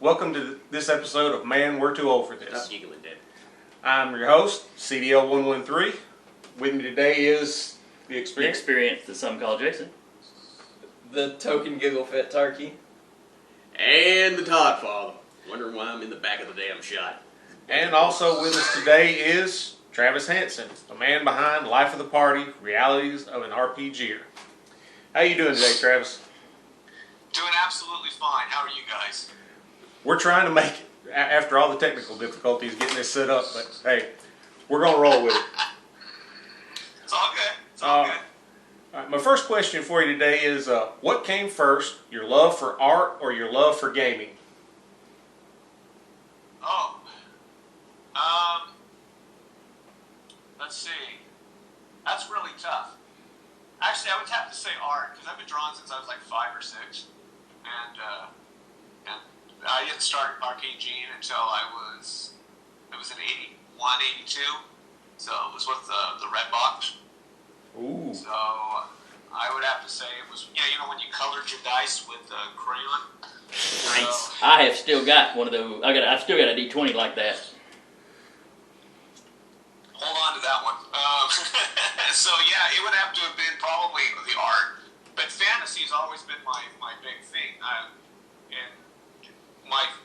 Welcome to this episode of Man, We're Too Old for This. Stop giggling, Dad. I'm your host, CDL113. With me today is the The experience. experience that some call Jason. The token giggle fit turkey. And the Todd Father. Wondering why I'm in the back of the damn shot. And also with us today is Travis Hanson, the man behind Life of the Party, Realities of an RPGer. How you doing today, Travis? Doing absolutely fine. How are you guys? We're trying to make it after all the technical difficulties getting this set up, but hey, we're going to roll with it. It's all good. It's all good. All right, my first question for you today is, what came first, your love for art or your love for gaming? Oh. Let's see. That's really tough. Actually, I would have to say art, because I've been drawing since I was like 5 or 6. And I didn't start RPGing until it was in 81, 82. So it was with the red box. Ooh. So I would have to say it was, you know when you colored your dice with crayon? Nice. So, I have still got one of those. I've still got a D20 like that. hold on to that one. So yeah, it would have to have been probably the art. But fantasy has always been my big thing.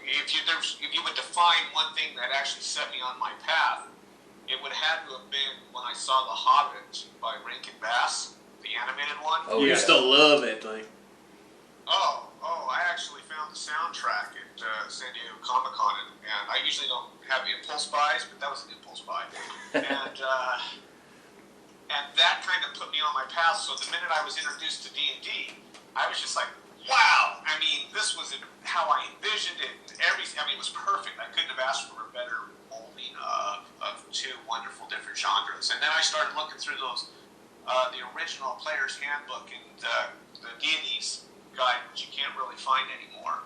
If you would define one thing that actually set me on my path, it would have to have been when I saw The Hobbit by Rankin Bass, the animated one. Oh, You yeah. still love that thing. I actually found the soundtrack at San Diego Comic-Con, and I usually don't have impulse buys, but that was an impulse buy. And that kind of put me on my path, so the minute I was introduced to D&D, I was just like, wow! I mean, this was how I envisioned it. Everything, it was perfect. I couldn't have asked for a better molding of two wonderful different genres. And then I started looking through those, the original Player's Handbook and the D&D's guide, which you can't really find anymore.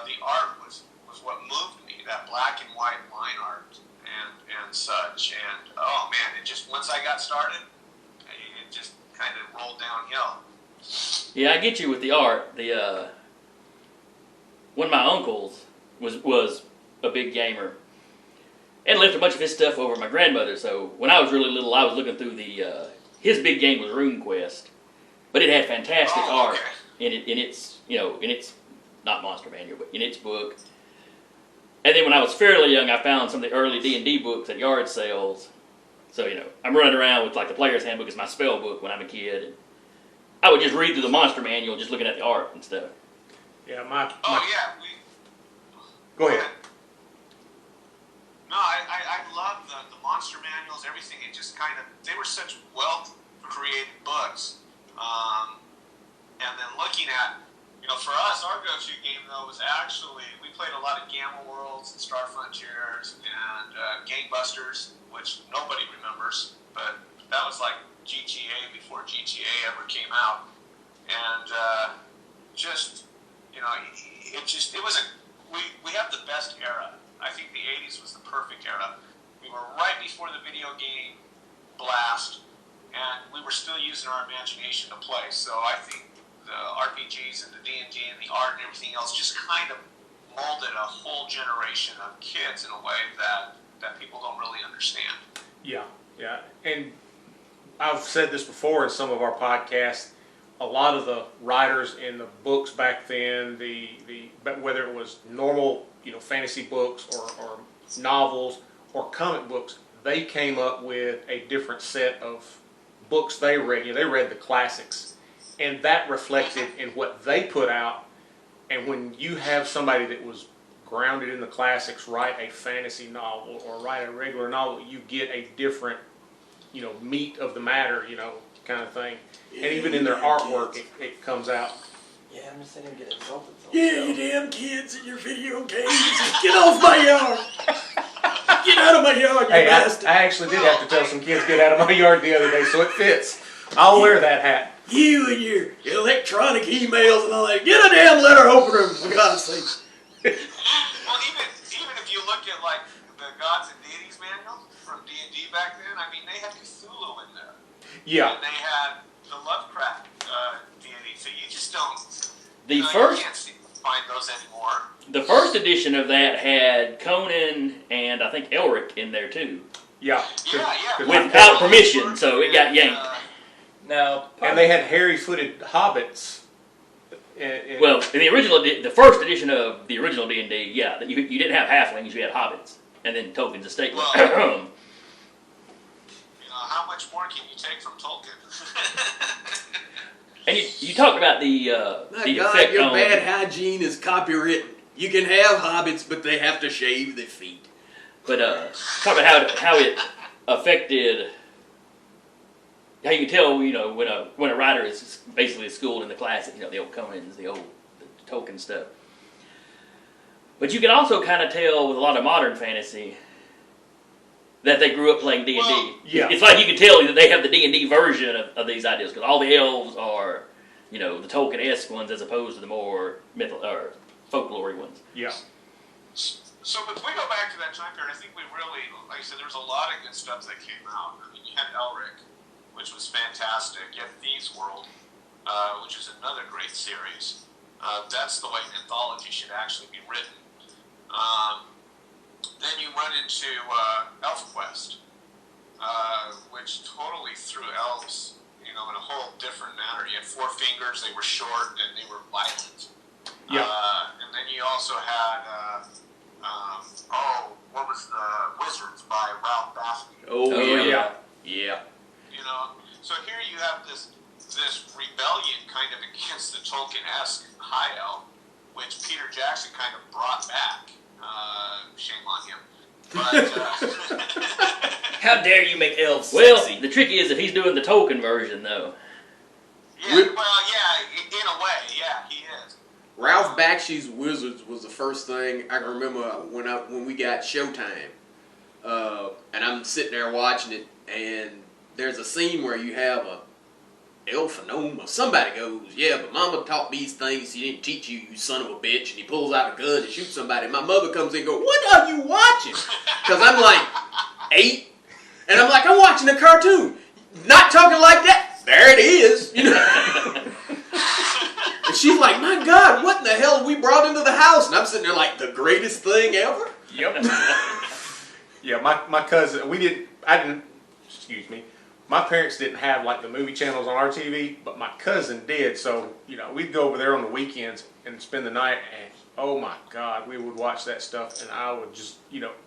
The art was what moved me, that black and white line art and such. And oh man, it just, once I got started, it just kind of rolled downhill. Yeah, I get you with the art. The one of my uncles was a big gamer and left a bunch of his stuff over at my grandmother. So when I was really little, I was looking through the his big game was RuneQuest, but it had fantastic art in its not Monster Manual, but in its book. And then when I was fairly young, I found some of the early D&D books at yard sales. So I'm running around with like the Player's Handbook as my spell book when I'm a kid. And I would just read through the Monster Manual, just looking at the art and stuff. Yeah, Go ahead. No, I love the monster manuals, everything. It just kind of, they were such well-created books. And then looking at, for us, our go-to game, though, was actually, we played a lot of Gamma Worlds and Star Frontiers and Gangbusters, which nobody remembers, but that was like GTA before GTA ever came out. And we have the best era. I think the 80s was the perfect era. We were right before the video game blast, and we were still using our imagination to play. So I think the RPGs and the D&D and the art and everything else just kind of molded a whole generation of kids in a way that people don't really understand. Yeah. And I've said this before in some of our podcasts. A lot of the writers in the books back then, whether it was normal, fantasy books or novels or comic books, they came up with a different set of books they read. They read the classics, and that reflected in what they put out. And when you have somebody that was grounded in the classics write a fantasy novel or write a regular novel, you get a different, meat of the matter, kind of thing. And even in their artwork, it comes out. Yeah, I'm just saying get insulted. Yeah, you damn kids and your video games. Get off my yard. Get out of my yard, you Hey, bastard. I actually did have to tell some kids get out of my yard the other day, so it fits. I'll wear that hat. You and your electronic emails and all that. Get a damn letter opener, for God's sake. Well, even if you look at like the Gods and Deities manual from D&D back then, they had Cthulhu in there. Yeah. And they had the Lovecraft deity, so you just don't. The you first can't see. find those anymore. The first edition of that had Conan and I think Elric in there too, Yeah. Yeah. without permission, so it got yanked. Now, And they had hairy-footed hobbits. Well, in the first edition of the original D&D, yeah, you didn't have halflings, you had hobbits, and then Tolkien's estate. Well, how much more can you take from Tolkien? And you talked about the My God, effect your on bad hygiene is copywritten. You can have hobbits, but they have to shave their feet. But talk about how it affected. How you can tell, when a writer is basically schooled in the classics, the old Conans, the Tolkien stuff. But you can also kind of tell with a lot of modern fantasy that they grew up playing D&D. Well, yeah. It's like you can tell that they have the D&D version of these ideas, because all the elves are, the Tolkien-esque ones as opposed to the more or folklore ones. So if we go back to that time period, I think we really, like I said, there was a lot of good stuff that came out. I mean, you had Elric, which was fantastic. You had Thieves' World, which is another great series. That's the way an anthology should actually be written. Then you run into ElfQuest, which totally threw elves, in a whole different manner. You had four fingers, they were short, and they were violent. Yeah. And then you also had, what was the Wizards by Ralph Bakshi. Oh, yeah. Yeah. So here you have this rebellion kind of against the Tolkien-esque High Elf, which Peter Jackson kind of brought back. Shame on him. But, how dare you make elves Well, sexy? the trick is if he's doing the Tolkien version, though. in a way, yeah, he is. Ralph Bakshi's Wizards was the first thing I can remember when we got Showtime. And I'm sitting there watching it, and there's a scene where you have a elf or gnome or somebody goes, yeah, but Mama taught me these things she didn't teach you, you son of a bitch, and he pulls out a gun and shoots somebody. My mother comes in and goes, what are you watching? Because I'm like 8, and I'm like, I'm watching a cartoon. Not talking like that. There it is. And she's like, my God, what in the hell have we brought into the house? And I'm sitting there like, the greatest thing ever? Yep. Yeah, my cousin, my parents didn't have like the movie channels on our TV, but my cousin did. So, we'd go over there on the weekends and spend the night, and oh my God, we would watch that stuff, and I would just,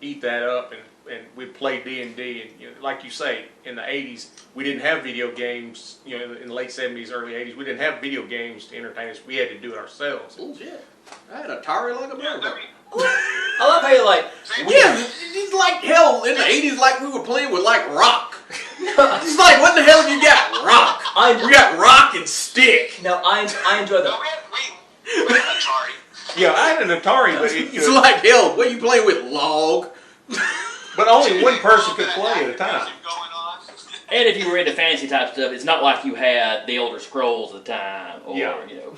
eat that up, and we'd play D&D. And, like you say, in the 80s, we didn't have video games, in the late 70s, early 80s, we didn't have video games to entertain us. We had to do it ourselves. Bullshit. I had Atari like a Yeah, motherfucker. I love how you like. Yeah, it's like hell in the 80s, like we were playing with like rock. It's like, what in the hell have you got? Rock. We got rock and stick. No, I enjoy the. No, we had Atari. Yeah, I had an Atari, but It's like hell. What are you playing with? Log. but only one person could play at a time. Going on. And if you were into fantasy type stuff, it's not like you had the Elder Scrolls at the time, or Yeah. No.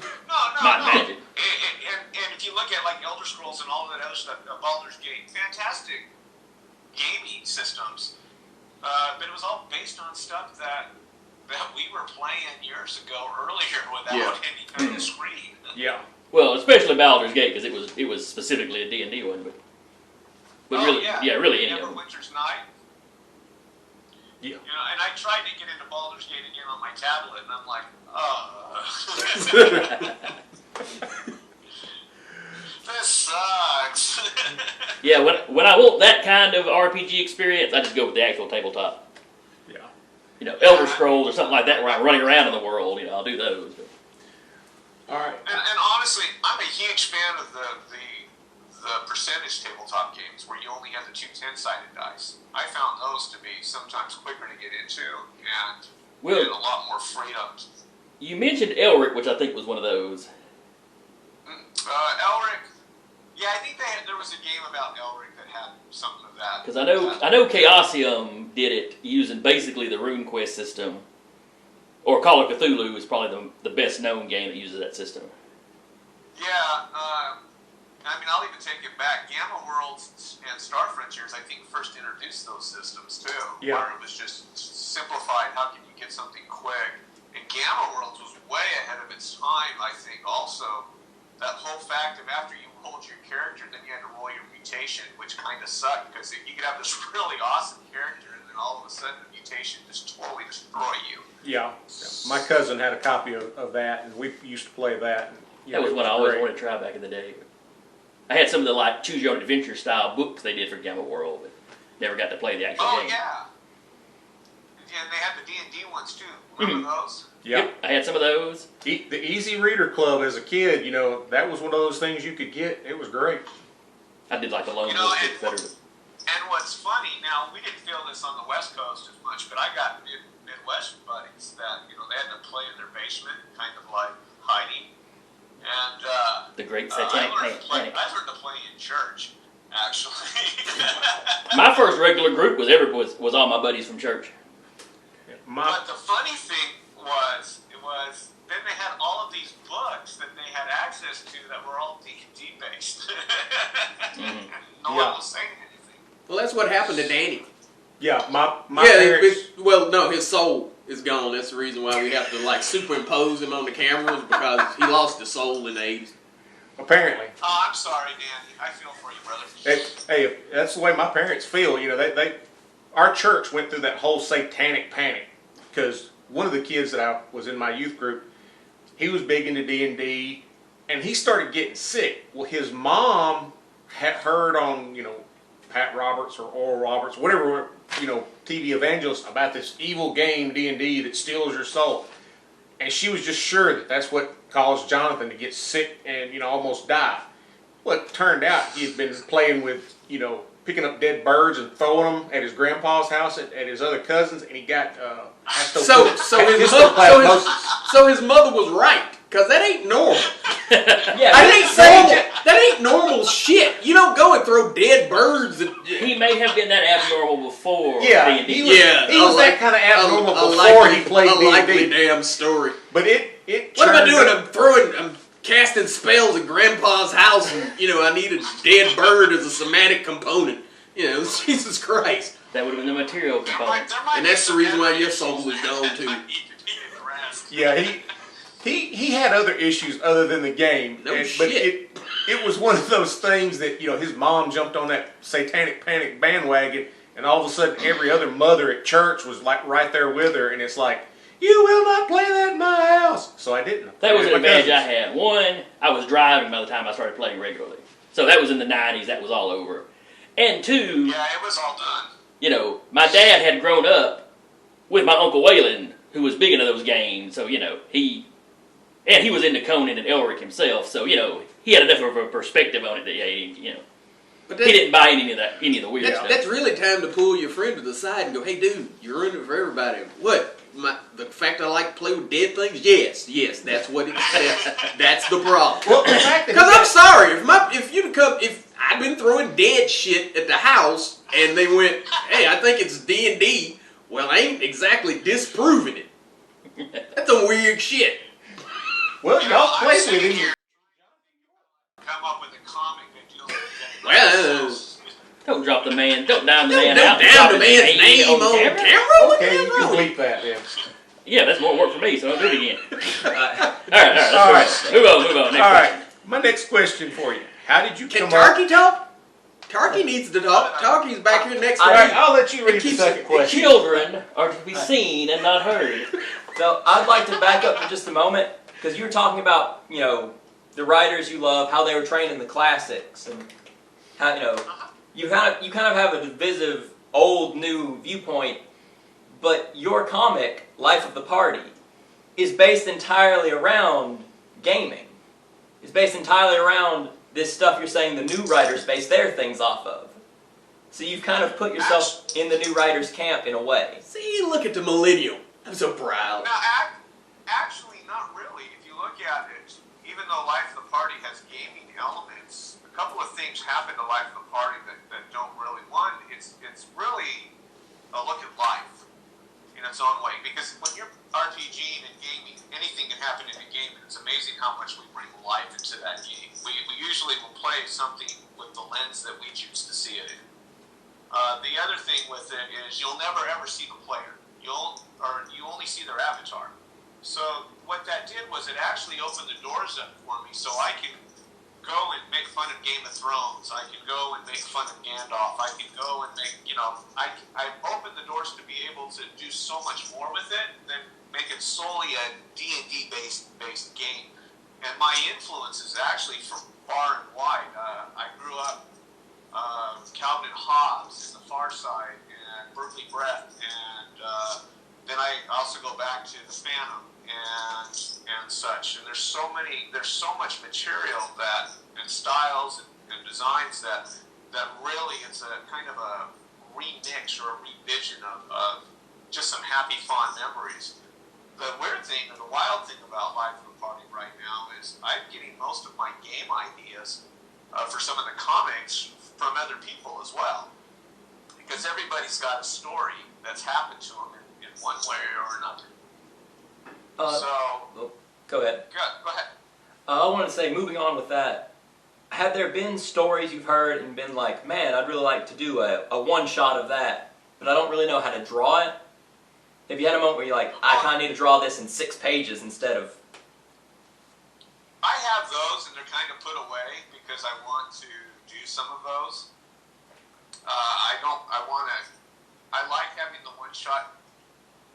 Magic. And if you look at like Elder Scrolls and all of that other stuff, Baldur's Gate, fantastic gaming systems, but it was all based on stuff that we were playing years ago earlier without any kind of screen. Yeah. Well, especially Baldur's Gate because it was specifically a D&D one, but really, really any of them. Neverwinter's Night. Yeah. And I tried to get into Baldur's Gate again on my tablet, and I'm like, this sucks. Yeah, when I want that kind of RPG experience, I just go with the actual tabletop. Yeah. Elder Scrolls or something like that where I'm running around in the world, I'll do those. All right. And honestly, I'm a huge fan of the percentage tabletop games where you only have the 2 10-sided dice. I found those to be sometimes quicker to get into and Well, a lot more freedom. You mentioned Elric, which I think was one of those. Elric, yeah, I think there was a game about Elric that had something of that. Because I know Chaosium did it using basically the RuneQuest system. Or Call of Cthulhu is probably the best known game that uses that system. Yeah, I'll even take it back. Gamma Worlds and Star Frontiers, I think, first introduced those systems too. Yeah. Where it was just simplified. How can you get something quick? And Gamma Worlds was way ahead of its time, I think, also. that whole fact of after you rolled your character, then you had to roll your mutation, which kind of sucked because you could have this really awesome character, and then all of a sudden the mutation just totally destroy you. Yeah. My cousin had a copy of that, and we used to play that. And, That was what I always wanted to try back in the day. I had some of the like Choose Your Own Adventure style books they did for Gamma World, but never got to play the actual game. Oh yeah. And they had the D&D ones too. Remember those? Yeah. Yep, I had some of those. The Easy Reader Club as a kid, you know, that was one of those things you could get. It was great. I did like the Lone You know, Wolf and- book better. And what's funny, now we didn't feel this on the West Coast as much, but I got Midwest buddies that, you know, they had to play in their basement, kind of like hiding. And The Great I Satanic learned Panic. to play in church, actually. My first regular group was all my buddies from church. But the funny thing was then they had all of these books that they had access to that were all D&D based. Mhm. No one was saying anything. Well, that's what happened to Danny. Yeah, my Yeah, parents. well, no, his soul is gone. That's the reason why we have to like superimpose him on the cameras because he lost his soul in the 80s. Apparently. Oh, I'm sorry, Danny. I feel for you, brother. Hey, that's the way my parents feel. You know, our church went through that whole satanic panic because one of the kids that I was in my youth group, he was big into D&D, and he started getting sick. Well, his mom had heard on, you know, Pat Roberts or Oral Roberts, whatever, you know, TV evangelists about this evil game D&D that steals your soul, and she was just sure that that's what caused Jonathan to get sick and, you know, almost die. Well, it turned out he had been playing with, you know, picking up dead birds and throwing them at his grandpa's house at his other cousins, and he got So his mother was right because that ain't normal. Yeah, That ain't normal shit. You don't go and throw dead birds. He may have been that abnormal before Yeah, D&D. he was that kind of abnormal before he played a likely D&D. damn story. But it What am I turned doing? I'm casting spells at Grandpa's house, and you know I need a dead bird as a somatic component. You know, Jesus Christ. That would have been the material component. And that's the reason why your soul was gone too. Yeah, he had other issues other than the game. No But shit. it was one of those things that, you know, his mom jumped on that satanic panic bandwagon, and all of a sudden every other mother at church was like right there with her, and it's like, you will not play that in my house. So I didn't. That was an My advantage I cousins. had. One, I was driving by the time I started playing regularly. So that was in the 90s. That was all over. And two, Yeah, it was all done. you know, my dad had grown up with my Uncle Waylon, who was big into those games. So, you know, he was into Conan and Elric himself. So, you know, he had enough of a perspective on it that, yeah, you know, But he didn't buy any of the weird That's, stuff. that's really time to pull your friend to the side and go, hey, dude, you're ruining it for everybody. What? The fact I like to play with dead things? Yes, that's what that's the problem. Well, the fact that Because I'm sorry, if I've been throwing dead shit at the house and they went, hey, I think it's D&D, well, I ain't exactly disproving it. That's some weird shit. Well, y'all I'm played with sitting him. here come up with a comic that deals with Well, Don't drop the man. Don't down the Don't man down out. and drop the his man's name on camera. What Okay, the you hell? can bleep that then. Yeah, that's more work for me, so don't do it again. All right. All Let's move on. Next All question. right, my next question for you. How did you Can come up? Tarky talk? Tarky needs to talk. Tarky's back here next All week. right, I'll let you read the keeps- second question. Children are to be seen and not heard. So I'd like to back up for just a moment because you were talking about, you know, the writers you love, how they were trained in the classics, and how, you know, you kind of have a divisive old new viewpoint, but your comic Life of the Party is based entirely around gaming. It's based entirely around this stuff you're saying the new writers base their things off of. So you've kind of put yourself in the new writers camp in a way. See, look at the millennial. I'm so proud. Now, actually, not really. If you look at it, even though Life of the Party has gaming elements, a couple of things happen to Life of the Party that don't really. One, it's really a look at life in its own way. Because when you're RPGing and gaming, anything can happen in a game, and it's amazing how much we bring life into that game. We usually will play something with the lens that we choose to see it in. The other thing with it is you'll never ever see the player. You only see their avatar. So what that did was it actually opened the doors up for me, so I can go and make fun of Game of Thrones. I can go and make fun of Gandalf. I can go and make, I've opened the doors to be able to do so much more with it than make it solely a D&D based game. And my influence is actually from far and wide. I grew up Calvin and Hobbes in the Far Side and Berkeley Breath, and then I also go back to the Phantom and such. And there's so much material and styles and designs that really it's a kind of a remix or a revision of just some happy, fond memories. The weird thing, or the wild thing about Life of the Party right now is I'm getting most of my game ideas for some of the comics from other people as well. Because everybody's got a story that's happened to them in one way or another. Go ahead. Go ahead. I wanted to say, moving on with that, have there been stories you've heard and been like, man, I'd really like to do a one-shot of that, but I don't really know how to draw it? Have you had a moment where you're like, I kind of need to draw this in 6 pages instead of... I have those, and they're kind of put away because I want to do some of those. I like having the one-shot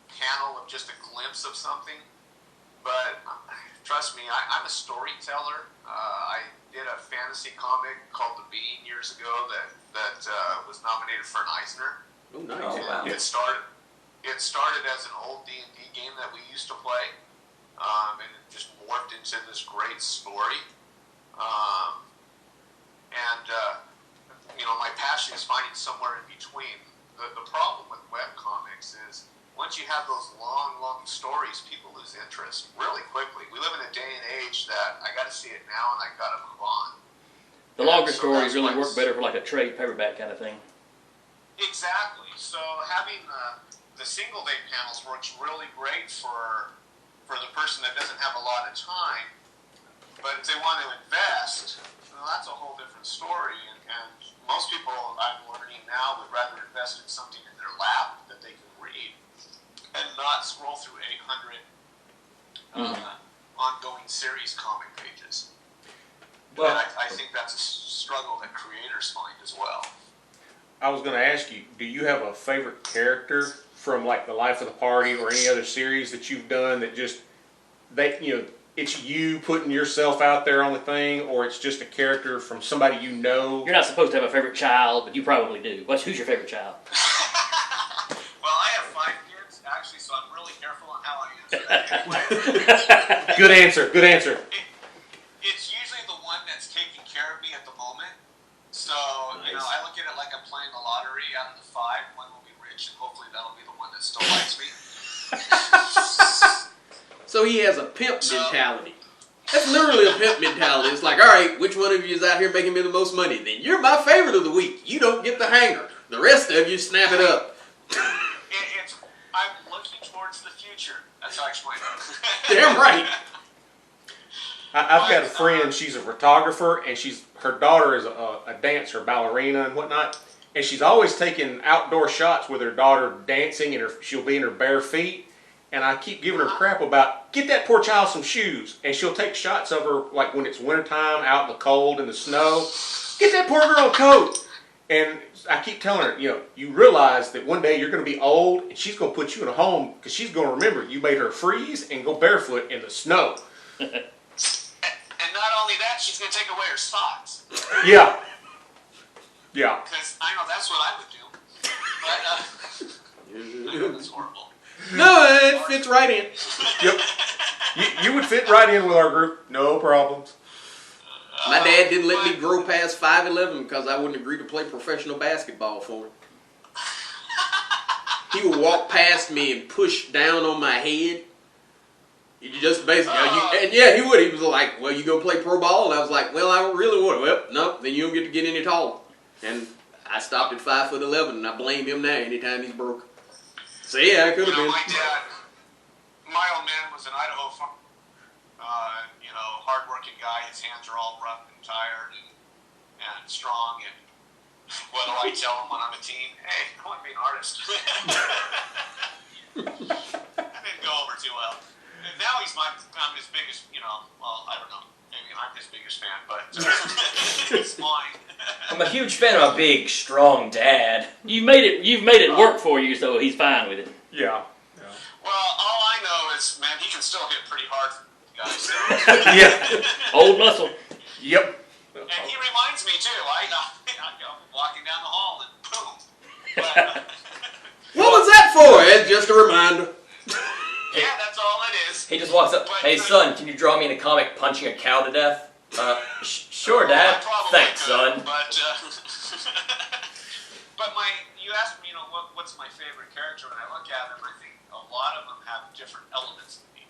panel of just a glimpse of something, but trust me, I'm a storyteller. I did a fantasy comic called The Being years ago that was nominated for an Eisner. Oh, nice. Oh, wow. It started as an old D&D game that we used to play, and it just morphed into this great story. My passion is finding somewhere in between. The problem with webcomics is once you have those long stories, people lose interest really quickly. We live in a day and age that I got to see it now and I got to move on. The longer stories really work better for like a trade paperback kind of thing. Exactly. So having the single day panels works really great for the person that doesn't have a lot of time. But if they want to invest, well, that's a whole different story. And most people, I'm learning now, would rather invest in something in their lap that they can read and not scroll through 800 ongoing series comic pages. Well, and I think that's a struggle that creators find as well. I was going to ask you, do you have a favorite character from like the Life of the Party or any other series that you've done that just it's you putting yourself out there on the thing, or it's just a character from somebody you know? You're not supposed to have a favorite child, but you probably do. Who's your favorite child? Well, I have 5 kids actually, so I'm really careful on how I answer that. Anyway, Good answer. Good answer. It's usually the one that's taking care of me at the moment. So, Nice. I look at it like I'm playing the lottery. Out of the 5, one will be rich, and hopefully that'll be the one that still likes me. So he has a pimp mentality. That's literally a pimp mentality. It's like, all right, which one of you is out here making me the most money? Then you're my favorite of the week. You don't get the hanger. The rest of you snap it up. I'm looking towards the future. That's how I explain it. Damn right. I've got a friend, she's a photographer, and her daughter is a dancer, ballerina and whatnot, and she's always taking outdoor shots with her daughter dancing, and she'll be in her bare feet, and I keep giving her crap about, get that poor child some shoes, and she'll take shots of her, like when it's wintertime, out in the cold, in the snow, get that poor girl a coat, and I keep telling her, you realize that one day you're going to be old, and she's going to put you in a home, because she's going to remember you made her freeze and go barefoot in the snow. And not only that, she's going to take away her socks. Yeah. Yeah. Because I know that's what I would do. But, I know that's horrible. No, it fits right in. Yep. You would fit right in with our group. No problems. My dad didn't let me grow past 5'11" because I wouldn't agree to play professional basketball for him. He would walk past me and push down on my head. You just basically, and yeah, he would. He was like, well, you go play pro ball? And I was like, well, I don't really want to. Well, no, then you don't get to get any taller. And I stopped at 5'11", and I blame him now anytime he's broke. So yeah, I could have been. My dad, my old man was an Idaho farmer. Hard-working guy. His hands are all rough and tired and strong. And what do I tell him when I'm a teen? Hey, I want to be an artist. That didn't go over too well. And now I'm his biggest, I don't know, maybe I'm his biggest fan, but it's mine. I'm a huge fan of a big, strong dad. You've made it work for you, so he's fine with it. Yeah. Well, all I know is, man, he can still hit pretty hard, guys. So. Yeah. Old muscle. Yep. And he reminds me too. I go walking down the hall and boom. But, What was that for? It's just a reminder. yeah, that's all it is. He just walks up, hey son, can you draw me in a comic punching a cow to death? Sure, Dad. I probably Thanks, could, son. But you asked me, what's my favorite character? When I look at them, I think a lot of them have different elements in me.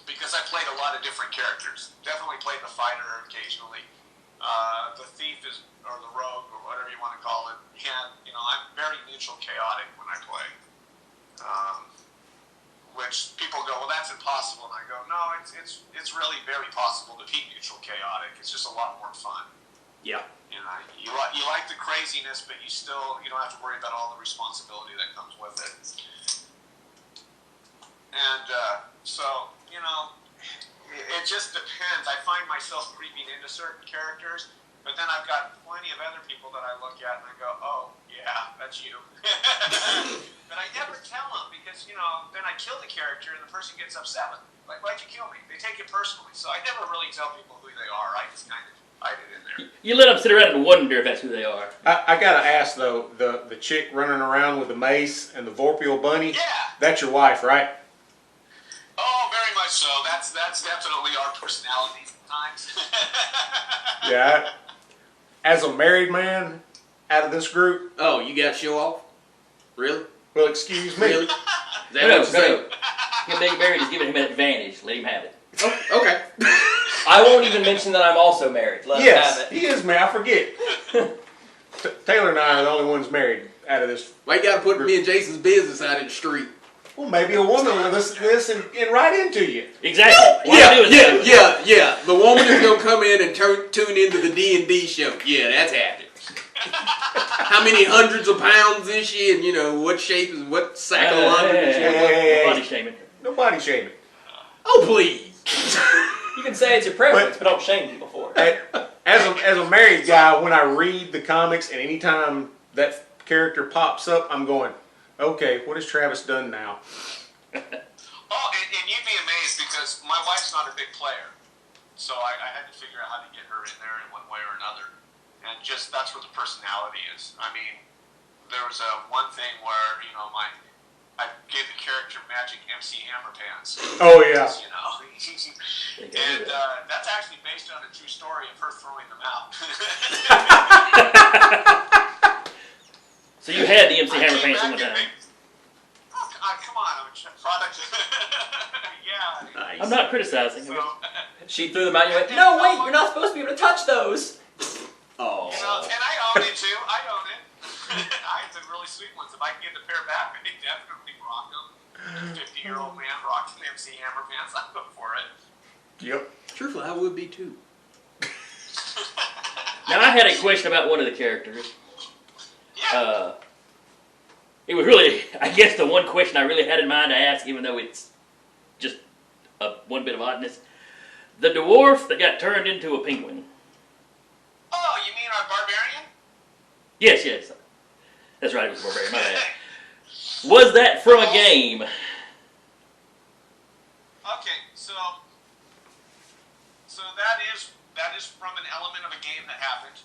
Because I played a lot of different characters. Definitely played the fighter occasionally. The thief or the rogue, or whatever you want to call it. And I'm very neutral, chaotic when I play. Which people go, well, that's impossible, and I go, no, it's really very possible to be neutral, chaotic. It's just a lot more fun. Yeah. You like the craziness, but you don't have to worry about all the responsibility that comes with it. And so it just depends. I find myself creeping into certain characters, but then I've got plenty of other people that I look at and I go, oh yeah, that's you. But I never tell them because then I kill the character and the person gets upset with me. Like, why'd you kill me? They take it personally. So I never really tell people who they are. I just kind of hide it in there. You let them sit around and wonder if that's who they are. I gotta ask though, the chick running around with the mace and the Vorpal bunny. Yeah. That's your wife, right? Oh, very much so. That's definitely our personalities at times. Yeah. As a married man, out of this group. Oh, you got show off? Really? Well, excuse me. Really? Is that what you're saying? Him being married is giving him an advantage. Let him have it. Oh, okay. I won't even mention that I'm also married. Let him Yes, have it. he is married. I forget. Taylor and I are the only ones married out of this. Why you gotta put me and Jason's business out in the street? Well, maybe a woman will listen to this and right into you. Exactly. What I do is Yeah. The woman is gonna come in and tune into the D&D show. Yeah, that's happening. How many hundreds of pounds is she, and what shape is what sack of laundry is she? Hey. Body shaming. No body shaming. Oh, please. You can say it's your preference, but don't shame people for it. As a married guy, when I read the comics and anytime that character pops up, I'm going, okay, what has Travis done now? Oh, and you'd be amazed because my wife's not a big player. So I had to figure out how to get her in there in one way or another. And just that's where the personality is. I mean, there was one thing where, I gave the character Magic MC Hammer Pants. Oh, yeah. And that's actually based on a true story of her throwing them out. So you had the MC Hammer Pants one time. Come on, I'm a product. Yeah. Nice. I'm not criticizing. So, She threw them out and you went, no, wait, you're not supposed to be able to touch those. Oh. and I own it too. I own it. I had some really sweet ones. If I can get the pair back, I definitely rock them. 50-year-old man rocking MC Hammer Pants. I'd go for it. Yep. Truthfully, I would be too. Now I had a question about one of the characters. Yeah. It was really, I guess, the one question I really had in mind to ask, even though it's just one bit of oddness. The dwarf that got turned into a penguin. Oh, you mean our barbarian? Yes. That's right, it was barbarian, my bad. Was that from a game? Okay, so that is from an element of a game that happened.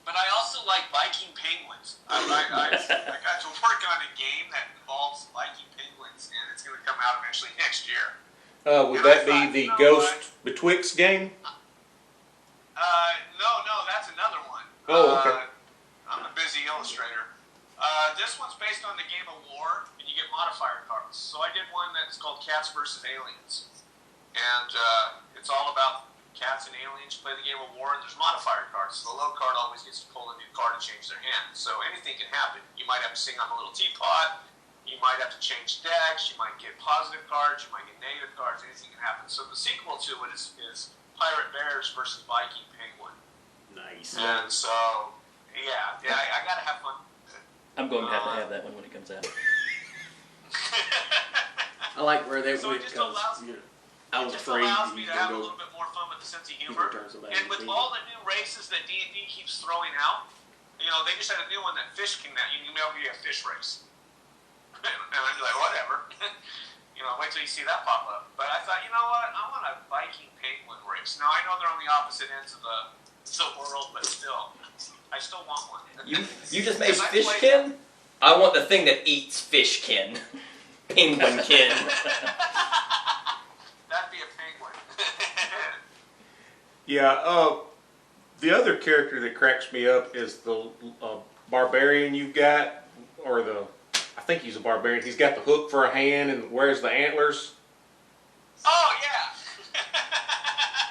But I also like Viking penguins. I got to work on a game that involves Viking penguins, and it's going to come out eventually next year. Would that be the Ghost Betwixt game? No, that's another one. Oh, okay. I'm a busy illustrator. This one's based on the game of War, and you get modifier cards. So I did one that's called Cats versus Aliens. And it's all about cats and aliens. You play the game of War, and there's modifier cards. So the low card always gets to pull a new card and change their hand. So anything can happen. You might have to sing on a little teapot. You might have to change decks. You might get positive cards. You might get negative cards. Anything can happen. So the sequel to it is Pirate Bears versus Viking Penguin. Nice. And so, yeah, I gotta have fun. I'm going to have that one when it comes out. I like where they So went it just allows. I was just afraid allows he me was to have a gonna little bit more fun with the sense of he's humor. gonna turn somebody And with into all the new races that D&D keeps throwing out, you know, they just had a new one that Fish King, that you can maybe be a fish race. And I'd be like, whatever. You know, wait till you see that pop up. But I thought, you know what? I want a Viking penguin race. Now, I know they're on the opposite ends of the world, but still, I still want one. You just made 'Cause I played- fishkin? I want the thing that eats fishkin. Penguinkin. That'd be a penguin. Yeah, the other character that cracks me up is the barbarian you've got, or I think he's a barbarian. He's got the hook for a hand and wears the antlers. Oh, yeah.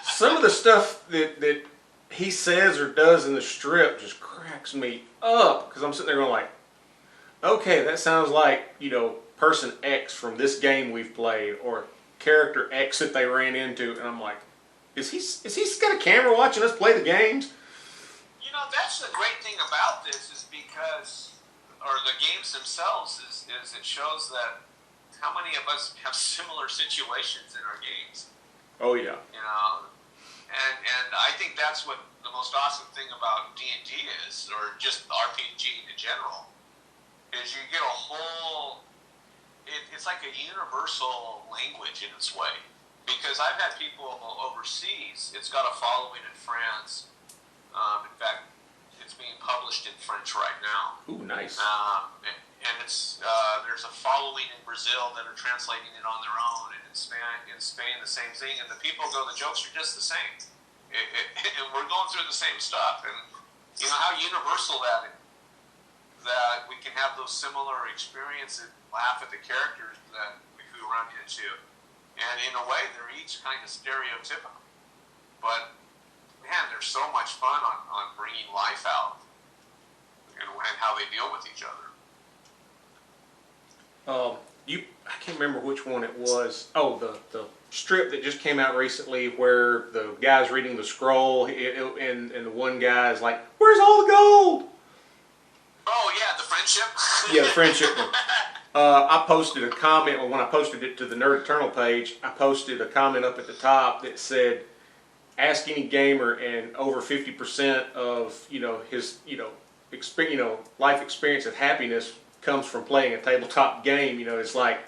Some of the stuff that he says or does in the strip just cracks me up, because I'm sitting there going like, okay, that sounds like, you know, person X from this game we've played, or character X that they ran into, and I'm like, is he got a camera watching us play the games? You know, that's the great thing about this is because, or the games themselves, is it shows that how many of us have similar situations in our games. Oh yeah. You know, and I think that's what the most awesome thing about D&D is, or just RPG in general, is you get a whole. It's like a universal language in its way. Because I've had people overseas. It's got a following in France. In fact, it's being published in French right now. Ooh, nice. And it's there's a following in Brazil that are translating it on their own, and in Spain the same thing. And the people go, the jokes are just the same, and we're going through the same stuff. And you know how universal that we can have those similar experiences, laugh at the characters that we run into. And in a way, they're each kind of stereotypical. But, man, there's so much fun on bringing life out and how they deal with each other. I can't remember which one it was. Oh, the strip that just came out recently where the guy's reading the scroll and the one guy's like, where's all the gold? Oh, yeah, the friendship? Yeah, the friendship one. I posted a comment, when I posted it to the Nerd Eternal page, I posted a comment up at the top that said, ask any gamer, and over 50% of, you know, his, life experience and happiness comes from playing a tabletop game. You know, it's like,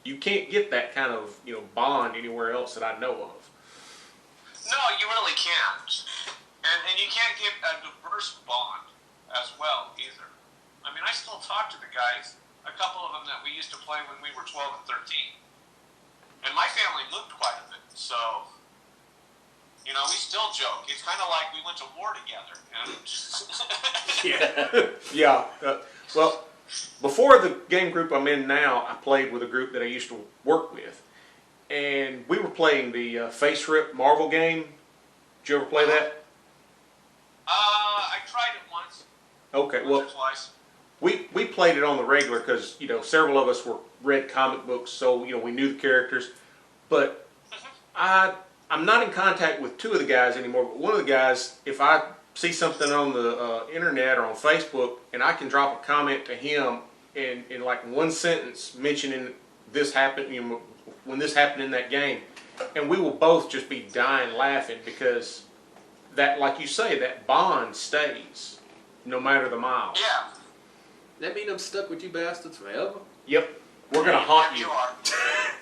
you can't get that kind of, bond anywhere else that I know of. No, you really can't. And you can't get a diverse bond as well, either. I mean, I still talk to the guys, a couple of them that we used to play when we were 12 and 13. And my family moved quite a bit, so, we still joke. It's kind of like we went to war together. Yeah. Well, before the game group I'm in now, I played with a group that I used to work with. And we were playing the Face Rip Marvel game. Did you ever play that? I tried it once. Okay, Once well, or twice. we played it on the regular because, several of us read comic books, so, we knew the characters. But I'm not in contact with two of the guys anymore, but one of the guys, if I see something on the internet or on Facebook, and I can drop a comment to him in like one sentence mentioning this happened, when this happened in that game, and we will both just be dying laughing because that, like you say, that bond stays no matter the miles. Yeah. That mean I'm stuck with you bastards forever? Yep. We're gonna haunt you. You are.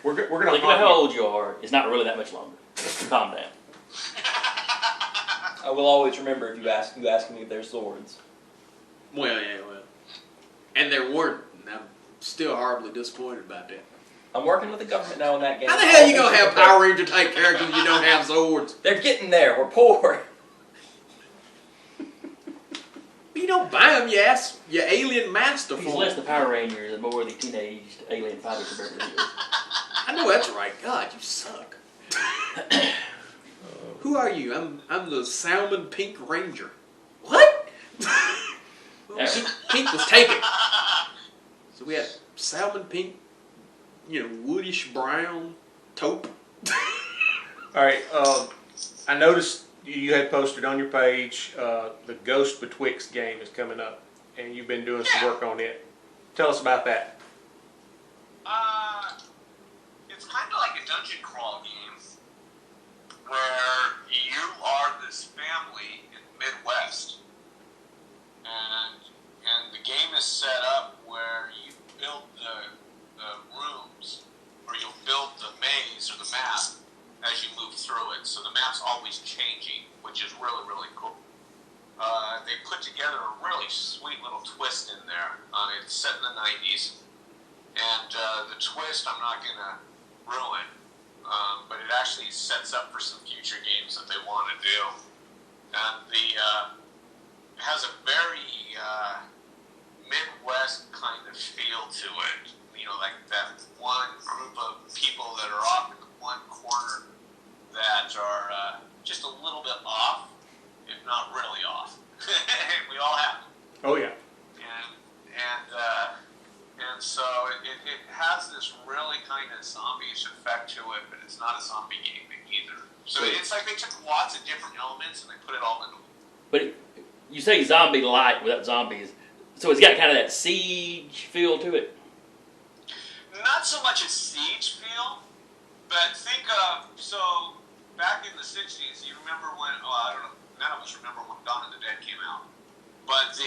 We're gonna Think haunt about how you. old you are. It's not really that much longer. Calm down. I will always remember if you ask me if they're swords. Well, yeah, and there weren't. And I'm still horribly disappointed about that. I'm working with the government now in that game. How the hell you gonna have Power Ranger type characters if you don't have swords? They're getting there. We're poor. You don't buy them, you alien master He's for less them. the Power Rangers and more the teenage alien fighters of Beverly Hills. I know that's right. God, you suck. Who are you? I'm the Salmon Pink Ranger. What? Well, pink was taken. So we had Salmon Pink, woodish brown taupe. All right. I noticed you had posted on your page the Ghost Betwixt game is coming up, and you've been doing some work on it. Tell us about that. It's kind of like a dungeon crawl game. where you are this family in the Midwest, and the game is set up where you build the rooms, or you'll build the maze or the map as you move through it. So the map's always changing, which is really, really cool. They put together a really sweet little twist in there. It's set in the 90s, and the twist I'm not going to ruin, but it actually sets up for some future games that they want to do. And it has a very Midwest kind of feel to it. You know, like that one group of people that are off in one corner that are just a little bit off, if not really off. We all have them. Oh yeah. And so it has this really kind of zombie-ish effect to it, but it's not a zombie game either. So it's like they took lots of different elements and they put it all into one. But you say zombie light without zombies, so it's got kind of that siege feel to it. Not so much a siege feel, but think of, so back in the 60s, you remember when, I don't know, none of us remember when Dawn of the Dead came out, but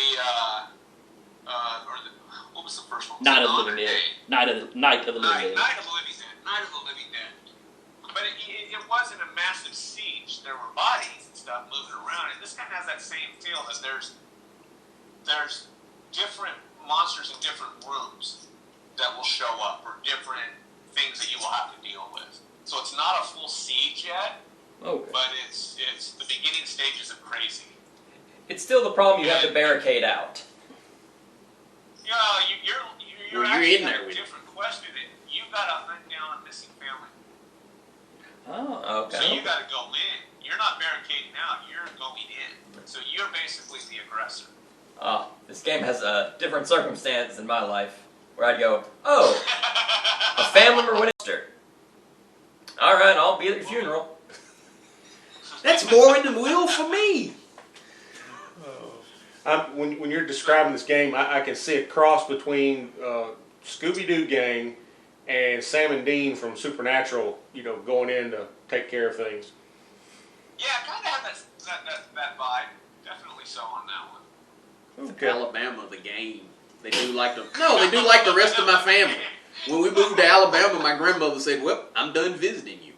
what was the first one? Night of the Living Dead. Night of the Living Dead. Night of the Living Dead. Night of the Living Dead. But it wasn't a massive siege. There were bodies and stuff moving around, and this kind of has that same feel as there's different monsters in different rooms that will show up, or different things that you will have to deal with. So it's not a full siege yet, but it's the beginning stages of crazy. It's still the problem you have to barricade out. Yeah, you're Well, you're in there a with different question. You got to hunt down a missing family. Oh, Okay. So you got to go in. You're not barricading out. You're going in. So you're basically the aggressor. This game has a different circumstance in my life where I'd go, oh, a family member went in. All right, I'll be at your funeral. That's more in the wheel for me. When you're describing this game, I can see a cross between Scooby-Doo gang and Sam and Dean from Supernatural, going in to take care of things. Yeah, kind of have that vibe. Definitely so on that one. Okay. Alabama, the game. They do like the rest of my family. When we moved to Alabama, my grandmother said, "Well, I'm done visiting you."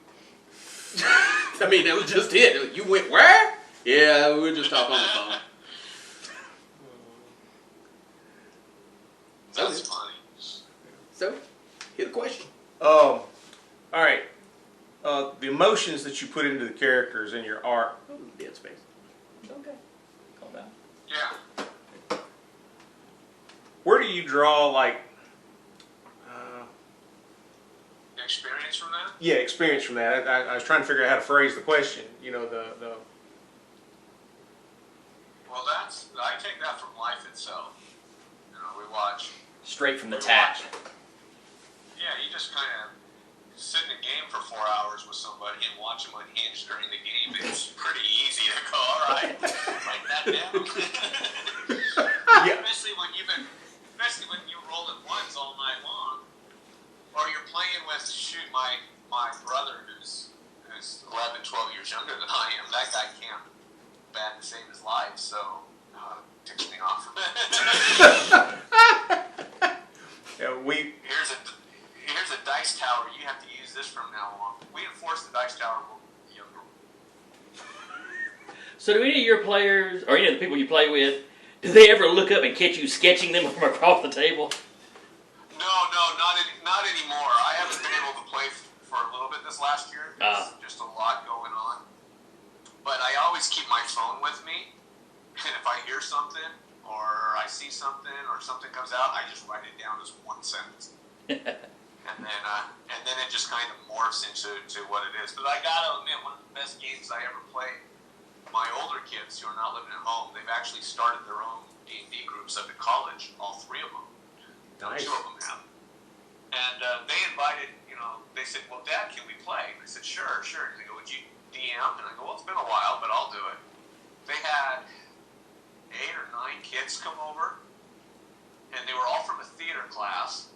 I mean, that was just it. You went where? Yeah, we were just talking on the phone. That's funny. So, here's the question. All right. The emotions that you put into the characters in your art. Oh, Dead Space. Okay. Calm down. Yeah. Where do you draw Experience from that? experience from that? I was trying to figure out how to phrase the question. Well, I take that from life itself. We watch. Straight from the tap. Yeah, you just kind of sit in a game for 4 hours with somebody and watch them unhinged during the game. It's pretty easy to go, all right, write that down. Yeah. Especially when you roll it once all night long, or you're playing with my brother who's 11, 12 years younger than I am. That guy can't bat to save his life, so it ticks me off. Here's a dice tower. You have to use this from now on. We enforce the dice tower rule. So do any of your players, or any of the people you play with, do they ever look up and catch you sketching them from across the table? No, not anymore. I haven't been able to play for a little bit this last year. There's just a lot going on. But I always keep my phone with me, and if I hear something, or I see something, or something comes out, I just write it down as one sentence. and then it just kind of morphs into what it is. But I gotta admit, one of the best games I ever played, my older kids who are not living at home, they've actually started their own D&D groups up at college, all three of them. Nice. 2 of them have. And they invited, they said, well, Dad, can we play? And I said, sure. And they go, would you DM? And I go, well, it's been a while, but I'll do it. They had 8 or 9 kids come over, and they were all from a theater class,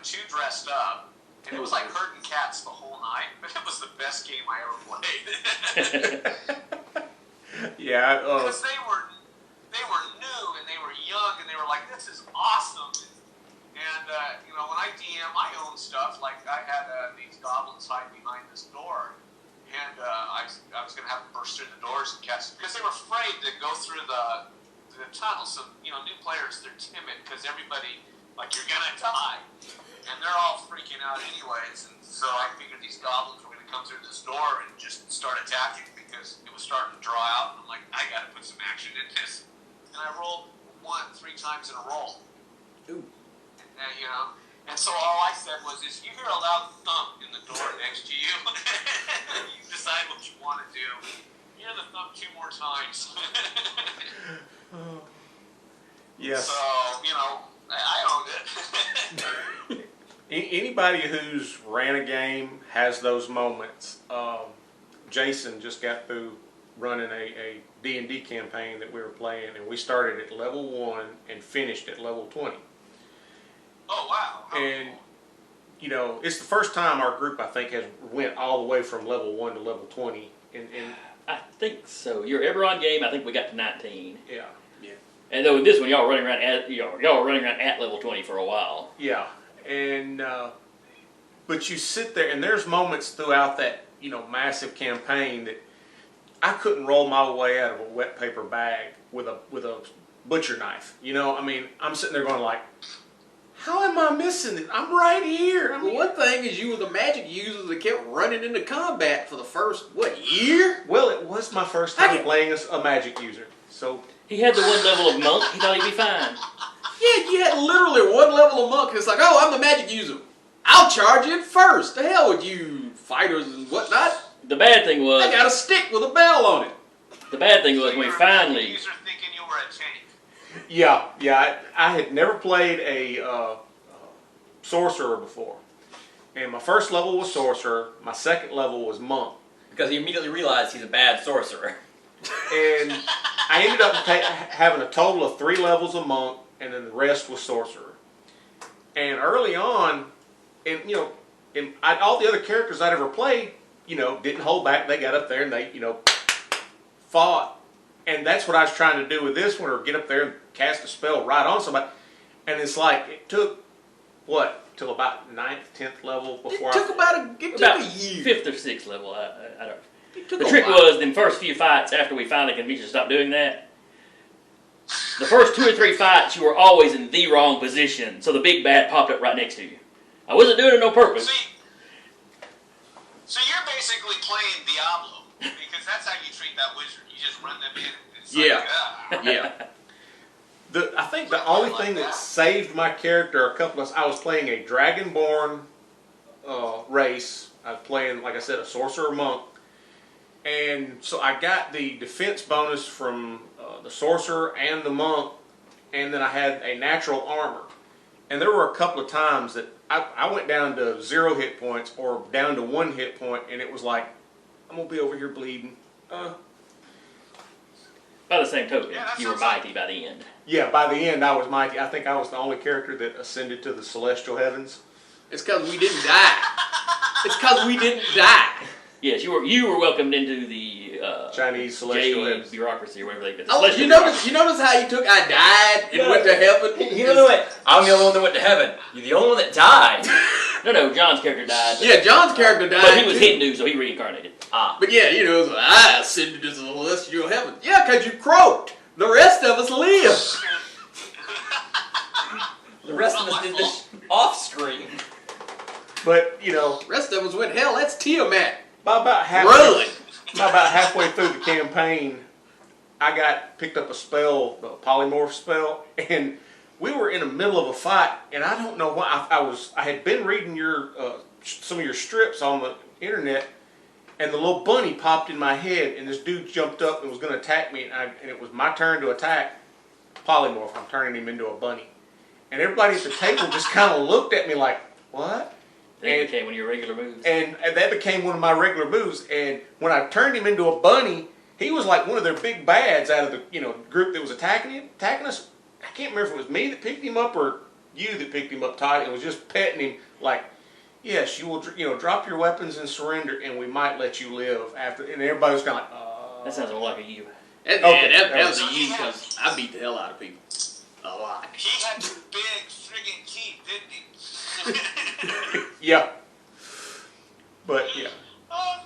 2 dressed up, And it was like herding cats the whole night, but it was the best game I ever played. Yeah. Because they were new and they were young and they were like, this is awesome. And when I DM my own stuff, like I had these goblins hide behind this door, and I was going to have them burst through the doors and catch them because they were afraid to go through the tunnel. So new players, they're timid because everybody, like, you're going to die. And they're all freaking out anyways, and so I figured these goblins were going to come through this door and just start attacking because it was starting to draw out. And I'm like, I got to put some action in this. And I rolled 3 times in a row. Ooh. And so all I said was, if you hear a loud thump in the door next to you, you decide what you want to do. Hear the thump 2 more times. Yes. So, I owned it. Anybody who's ran a game has those moments. Jason just got through running a D&D campaign that we were playing, and we started at level 1 and finished at level 20. Oh, wow. How And cool. it's the first time our group, I think, has went all the way from level 1 to level 20. And I think so. Your Eberron game, I think we got to 19. yeah, And though with this one, y'all were running around at level 20 for a while. yeah, and but you sit there, and there's moments throughout that massive campaign that I couldn't roll my way out of a wet paper bag with a butcher knife. I'm sitting there going like, how am I missing it? I'm right here. Well, one thing is you were the magic user that kept running into combat for the first, year? Well, it was my first time playing as a magic user, so. He had the 1 level of monk. He thought he'd be fine. Yeah, you had literally 1 level of monk. It's like, oh, I'm the magic user. I'll charge it first. The hell with you fighters and whatnot. The bad thing was, I got a stick with a bell on it. when we You're a finally, user thinking you were a tank. Yeah. I had never played a sorcerer before, and my first level was sorcerer. My second level was monk, Because he immediately realized he's a bad sorcerer. and I ended up having a total of 3 levels of monk, and then the rest was sorcerer. And early on, and all the other characters I'd ever played, didn't hold back. They got up there and they, fought. And that's what I was trying to do with this one, or get up there and cast a spell right on somebody. And it's like, it took, till about 9th, 10th level before It took about a year. 5th or 6th level. I don't. It took The a trick while. was, them first few fights, after we finally convinced you to stop doing that, the first 2 or 3 fights, you were always in the wrong position, so the big bad popped up right next to you. I wasn't doing it on purpose. So you're basically playing Diablo, because that's how you treat that wizard. You just run them in. It's Yeah. Like, I think the only thing that saved my character I was playing a Dragonborn race. I was playing, like I said, a sorcerer monk. And so I got the defense bonus from the sorcerer and the monk, and then I had a natural armor. And there were a couple of times that I went down to 0 hit points or down to 1 hit point, and it was like, I'm going to be over here bleeding. By the same token, Yeah, that you were sounds like- mighty by the end. Yeah, by the end I was mighty. I think I was the only character that ascended to the celestial heavens. It's because we didn't die. It's because we didn't die. Yes, you were welcomed into the Chinese celestial Jade heavens. bureaucracy or whatever they did. Oh, you notice how you took I died and went to heaven? You know what? I'm the only one that went to heaven. You're the only one that died. No, John's character died. Yeah, John's character died. But he was too. Hindu, so he reincarnated. But yeah, it's like, I ascended to the celestial heaven. Yeah, because you croaked. The rest of us lived. The rest of us did this off screen. But, The rest of us went, hell, that's Tiamat. by about Run. halfway through the campaign, I picked up a spell, the polymorph spell, and we were in the middle of a fight, and I don't know why I had been reading some of your strips on the internet, and the little bunny popped in my head, and this dude jumped up and was going to attack me, and it was my turn to attack. Polymorph, I'm turning him into a bunny, and everybody at the table just kind of looked at me like, what? That became one of your regular moves. And that became one of my regular moves. And when I turned him into a bunny, he was like one of their big bads out of the group that was attacking us. I can't remember if it was me that picked him up or you that picked him up, Todd, and was just petting him like, yes, you will, drop your weapons and surrender, and we might let you live after. And everybody's kind of like, That sounds more like a you. That was a you because I beat the hell out of people. A lot. He had the big friggin' teeth, didn't he? yeah. But yeah, Oh,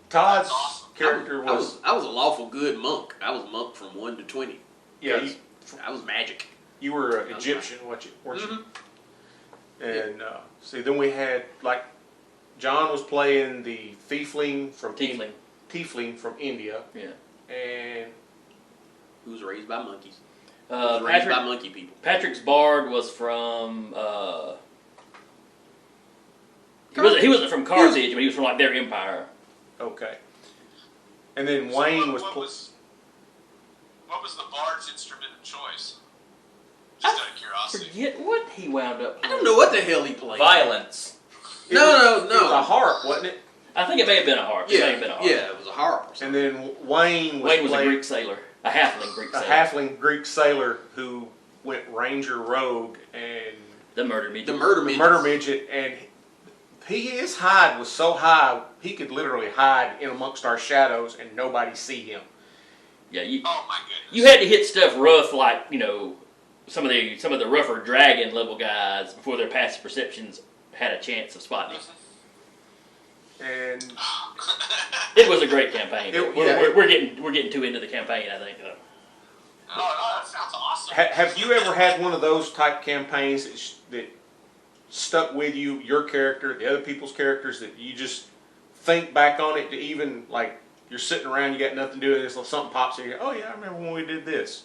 Todd's that's awesome. character was I was a lawful good monk. I was monk from 1 to 20. yeah. I was magic. You were an Egyptian, weren't you? And see, then we had like John was playing the Tiefling from India, Yeah. and Who was raised by monkeys. Was raised by monkey people. Patrick's Bard was from. He wasn't from Carthage, but he was from like their empire. okay. And then So Wayne what was the bard's instrument of choice? Just out of curiosity. Forget what he wound up I playing. don't know what the hell he played. Violence. It was a No. harp, wasn't it? I think it may have been a harp. It may have been a harp. Yeah, it was a harp. And then Wayne Wayne was a playing Greek sailor, a halfling Greek a sailor. halfling Greek sailor who went ranger rogue and The murder midget. The murder the midget. murder midget, and his hide was so high he could literally hide in amongst our shadows and nobody see him. Yeah, Oh my goodness. you had to hit stuff rough, like some of the rougher dragon level guys before their passive perceptions had a chance of spotting him. And It was a great campaign. It- We're getting too into the campaign, I think. Oh, no, that sounds awesome. have you ever had one of those type campaigns that stuck with you, your character, the other people's characters, that you just think back on it to even, like, you're sitting around, you got nothing to do, and there's something pops in here, oh yeah, I remember when we did this.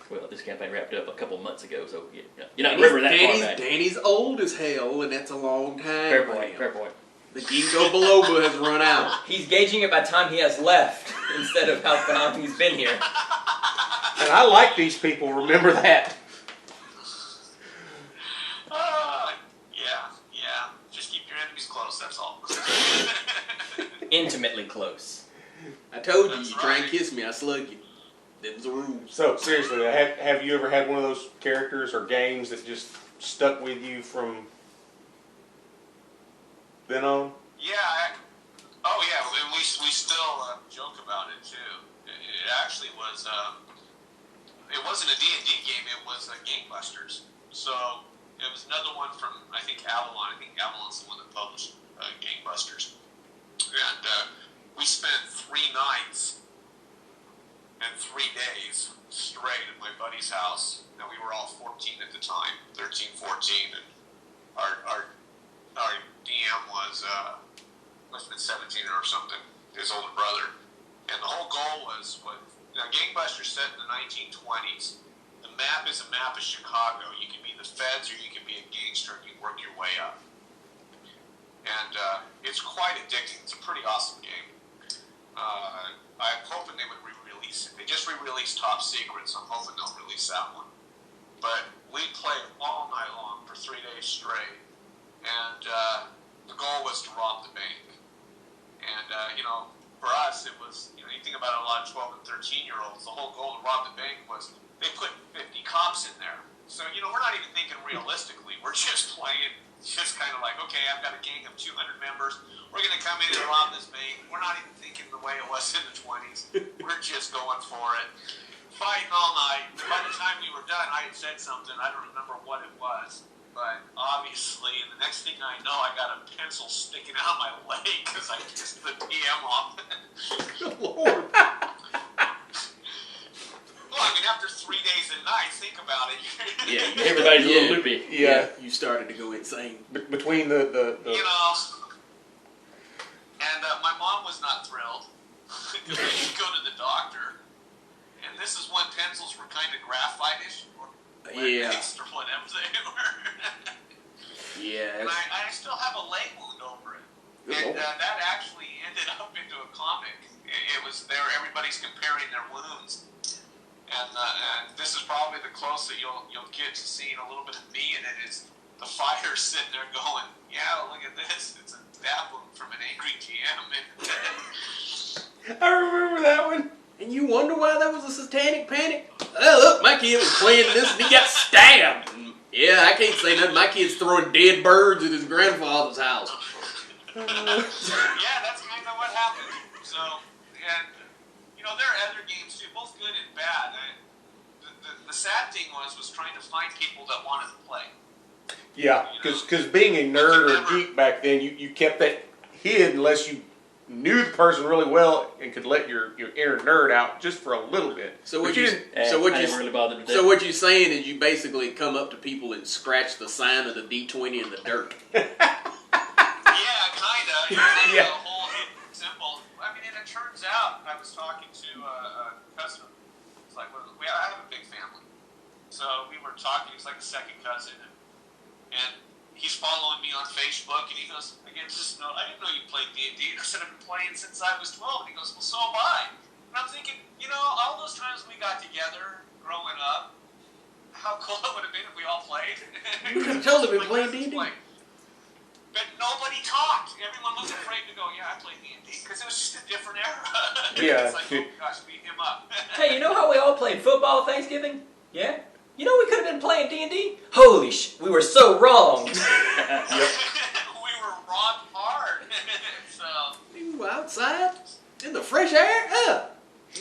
Well, this campaign wrapped up a couple months ago, so you don't remember that far back. Danny's old as hell, and that's a long time. Fair for point, him. fair point. The ginkgo biloba has run out. He's gauging it by time he has left instead of how long he's been here. And I like these people, remember that. Yeah. Just keep your enemies close, that's all. Intimately close. I told you, That's you try and right. kiss me, I slug you. Them's the rules. So seriously, have you ever had one of those characters or games that just stuck with you from then on? Yeah, we still joke about it too. It actually was, it wasn't a D&D game, it was Gangbusters. So it was another one from, I think, Avalon. I think Avalon's the one that published Gangbusters. And we spent 3 nights and 3 days straight at my buddy's house. Now, we were all 14 at the time, 13, 14, and our DM was, must have been 17 or something, his older brother. And the whole goal was, now Gangbusters set in the 1920s. The map is a map of Chicago. You can be the feds or you can be a gangster and you work your way up. And it's quite addicting. It's a pretty awesome game. I'm hoping they would re-release it. They just re-released Top Secret, so I'm hoping they'll release that one. But we played all night long for 3 days straight. And the goal was to rob the bank. And, for us, it was, you think about a lot of 12 and 13-year-olds, the whole goal to rob the bank was they put 50 cops in there. So, we're not even thinking realistically. We're just playing, just kind of like, okay, I've got a gang of 200 members. We're going to come in and rob this bank. We're not even thinking the way it was in the 20s. We're just going for it. Fighting all night. By the time we were done, I had said something. I don't remember what it was. But obviously, the next thing I know, I got a pencil sticking out my leg because I pissed the DM off. Lord. Well, after 3 days and nights, think about it. Yeah, Everybody's a little loopy. Yeah. You started to go insane. Between the And my mom was not thrilled because we didn't go to the doctor. And this is when pencils were kind of graphite-ish or lead-based or whatever they were. Yeah. And I still have a leg wound over it. And that actually ended up into a comic. It was there, everybody's comparing their wounds. And this is probably the closest you'll get to seeing a little bit of me in it is the fighter sitting there going, yeah, look at this. It's a stab wound from an angry GM. I remember that one. And you wonder why that was a satanic panic? Oh, look, my kid was playing this and he got stabbed. And Yeah, I can't say nothing. My kid's throwing dead birds at his grandfather's house. Yeah, that's kind of what happened. So, and there are other games too, both good and bad. The sad thing was trying to find people that wanted to play. Yeah, because being a nerd or a geek back then, you kept that hid unless you knew the person really well and could let your inner nerd out just for a little bit. So what But you I ain't really bothered with that. so what you're saying is you basically come up to people and scratch the sign of the D20 in the dirt. Yeah, kinda. Yeah. The whole hidden symbol. I mean, and it turns out I was talking to a cousin. It's like I have a big family, so we were talking. He's like a second cousin, and he's following me on Facebook, and he goes, I didn't know you played D&D. I said, I've been playing since I was 12. And he goes, well, so have I. And I'm thinking, all those times we got together growing up, how cool it would have been if we all played. You could have totally been playing Like, D&D. But nobody talked. Everyone was afraid to go, yeah, I played D&D. Because it was just a different era. Yeah. It's like, oh gosh, beat him up. Hey, you know how we all played football Thanksgiving? Yeah? You know we could have been playing D&D? Holy we were so wrong. We were robbed hard. So... You outside in the fresh air?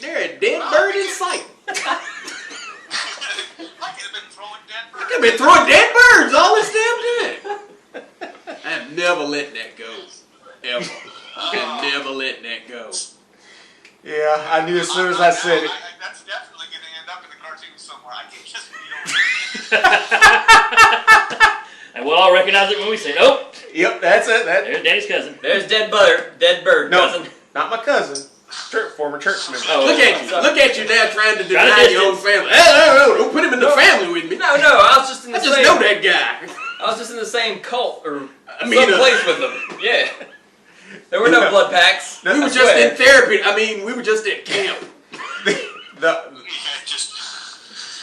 There a dead bird in sight. I could have been throwing dead birds. I've been throwing dead birds all this damn time. I've never let that go. Ever. I've never let that go. Yeah, I knew as soon as I said it. That's definitely going to end up in the cartoon somewhere. I can just And we'll all recognize it when we say, oh, Yep, that's it. there's Daddy's cousin. There's dead bird, No, cousin. not my cousin. Former church member. Oh, Look at you now trying to Trying to deny your own distance. family. No, don't put him in the family with me. No, I was just in the I just same. know that guy. I was just in the same cult or I mean, some place with them. Yeah. There were no blood packs. We were I just swear. in therapy. I mean, we were just at camp.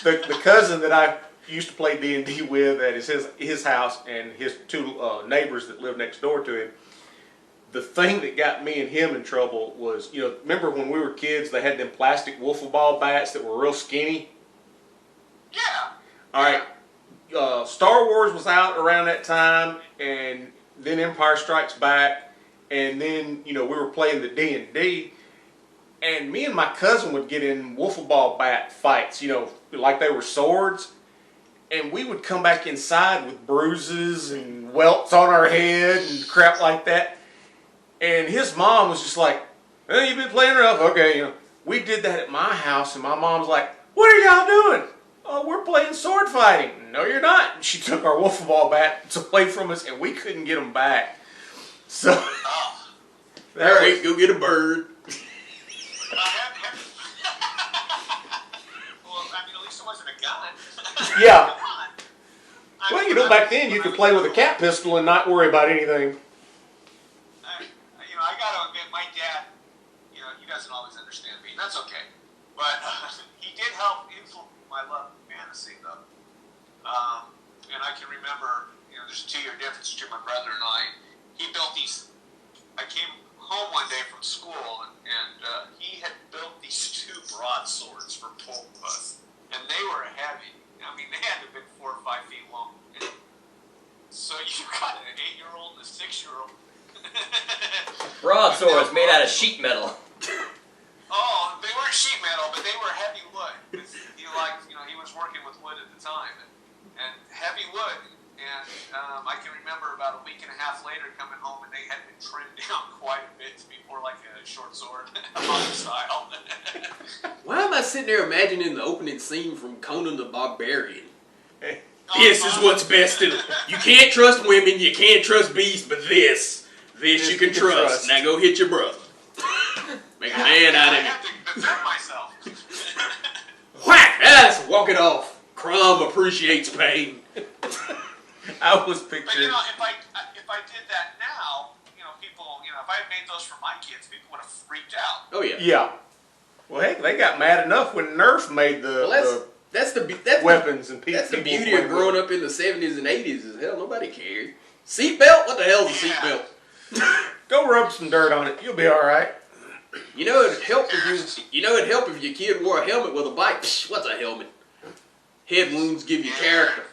The cousin that I used to play D&D with at his house and his two neighbors that lived next door to him. The thing that got me and him in trouble was, remember when we were kids, they had them plastic wiffle ball bats that were real skinny? Yeah. All right. Star Wars was out around that time, and then Empire Strikes Back, and then, we were playing the D&D, and me and my cousin would get in wiffle ball bat fights, like they were swords, and we would come back inside with bruises and welts on our head and crap like that. And his mom was just like, well, you've been playing rough. Okay, we did that at my house, and my mom's like, what are y'all doing? Oh, we're playing sword fighting. No, you're not. She took our wiffle ball bats away from us, and we couldn't get them back. So, All right, go get a bird. Well, at least it wasn't a gun. Yeah. Come on. Well, back then you could play with a cat pistol and not worry about anything. I gotta admit, my dad, he doesn't always understand me, and that's okay. But he did help influence my love of fantasy, though. And I can remember, there's a 2-year difference between my brother and I. He built these. I came home one day from school, and he had built these 2 broadswords for both of us, and they were heavy. They had to have been 4 or 5 feet long. So you got an 8-year-old and a 6-year-old. Broadswords made out of sheet metal. Oh, they weren't sheet metal, but they were heavy wood. He was working with wood at the time, and heavy wood. And I can remember about a week and a half later coming home, and they had been trimmed down quite a bit to be more like a short sword, modern style. Why am I sitting there imagining the opening scene from Conan the Barbarian? This is what's best in it. You can't trust women, you can't trust beasts, but this you can trust. Now go hit your brother. Make a man out of I him. have to defend myself. Whack! That's walk it off. Crumb appreciates pain. I was But picturing. if I did that now, people, if I had made those for my kids, people would have freaked out. Oh yeah. Yeah. Well, heck, they got mad enough when Nerf made the That's the weapons and That's the people beauty played of with growing them. up in the 70s and 80s is hell, nobody cared. Seatbelt? What the hell's a seatbelt? Go rub some dirt on it. You'll be all right. It'd help if your kid wore a helmet with a bike. Psh, what's a helmet? Head wounds give you character.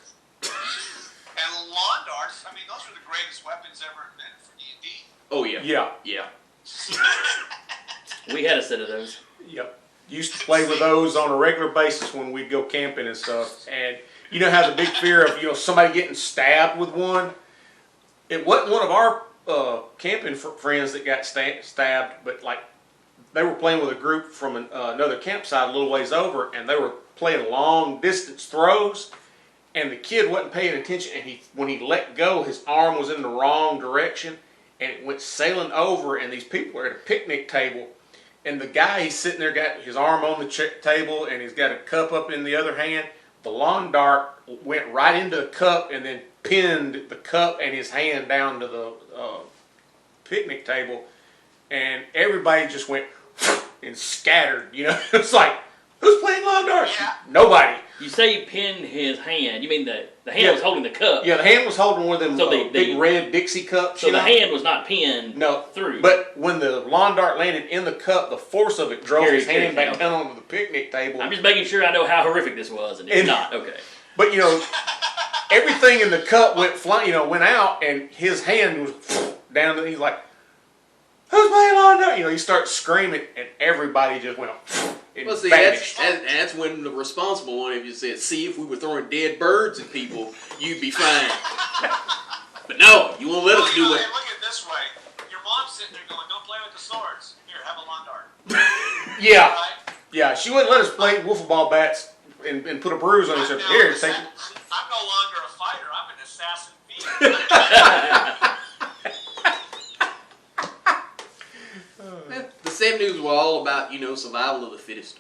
was ever invented for D&D. Oh yeah. Yeah. We had a set of those. Yep. Used to play with those on a regular basis when we'd go camping and stuff. And you know how the big fear of somebody getting stabbed with one. It wasn't one of our camping friends that got stabbed, but like they were playing with a group from another campsite a little ways over, and they were playing long distance throws. And the kid wasn't paying attention, and when he let go, his arm was in the wrong direction, and it went sailing over. And these people are at a picnic table. And the guy, he's sitting there, got his arm on the table, and he's got a cup up in the other hand. The lawn dart went right into the cup and then pinned the cup and his hand down to the picnic table. And everybody just went and scattered. It's like, who's playing lawn darts? Yeah. Nobody. You say he pinned his hand. You mean the hand was holding the cup? Yeah, the hand was holding one of them So big red Dixie cups. So the hand was not pinned No, through. But when the lawn dart landed in the cup, the force of it drove his hand back down. down onto the picnic table. I'm just making sure I know how horrific this was, and it's not. Okay. But everything in the cup went went out, and his hand was down. And he's like, "Who's playing lawn dart?" He starts screaming, and everybody just went. Well, see, vanished. that's when the responsible one, if you said, see, if we were throwing dead birds at people, you'd be fine. But no, you won't let us do Hey, that. look at it this way. Your mom's sitting there going, don't play with the swords. Here, have a lawn dart. Yeah, Right? yeah. She wouldn't let us play wiffle ball bats and put a bruise on each other. Here, take it. I'm no longer a fighter. I'm an assassin fiend. The 70s were all about, survival of the fittest.